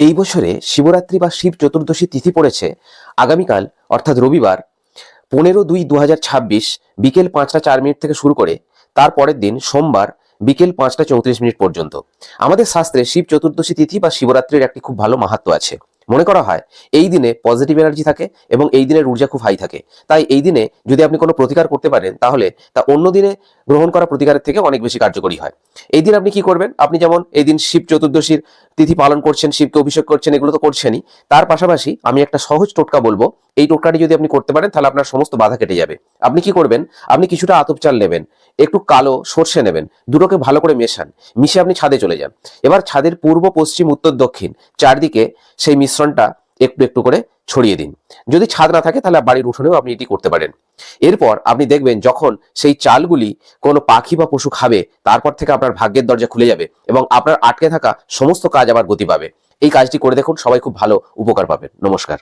এই বছরে শিবরাত্রি বা শিব চতুর্দশী তিথি পড়েছে আগামীকাল অর্থাৎ রবিবার 15/2/2026 বিকেল 5টা 4 মিনিট থেকে শুরু করে তার পরের দিন সোমবার বিকেল 5টা 34 মিনিট পর্যন্ত। আমাদের শাস্ত্রে শিব চতুর্দশী তিথি বা শিবরাত্রির একটি খুব ভালো মাহাত্ম্য আছে। মনে করা হয় এই দিনে পজিটিভ এনার্জি থাকে এবং এই দিনের ঊর্জা খুব হাই থাকে। তাই এই দিনে যদি আপনি কোনো প্রতিকার করতে পারেন তাহলে তা অন্য দিনে গ্রহণ করা প্রতিকারের থেকে অনেক বেশি কার্যকরী হয়। এই দিন আপনি কি করবেন? আপনি যেমন এই দিন শিব চতুর্দশীর তিথি পালন করছেন, শিবকে অভিষেক করছেন, এগুলো তো করছেনই। তার পাশাপাশি আমি একটা সহজ টোটকা বলবো। এই টোটকাটি যদি আপনি করতে পারেন তাহলে আপনার সমস্ত বাধা কেটে যাবে। আপনি কি করবেন? আপনি কিছুটা আতপ চাল নেবেন, একটু কালো সর্ষে নেবেন, দুটোকে ভালো করে মেশান, মিশে আপনি ছাদে চলে যান। এবার ছাদের পূর্ব, পশ্চিম, উত্তর, দক্ষিণ চারদিকে সেই মিশ্রণটা একটু একটু করে ছড়িয়ে দিন। যদি ছাদ না থাকে তাহলে বাড়ির উঠোনেও আপনি এটি করতে পারেন। এরপর আপনি দেখবেন যখন সেই চালগুলি কোনো পাখি বা পশু খাবে, তারপর থেকে আপনার ভাগ্যের দরজা খুলে যাবে এবং আপনার আটকে থাকা সমস্ত কাজ আবার গতি পাবে। এই কাজটি করে দেখুন, সবাই খুব ভালো উপকার পাবেন। নমস্কার।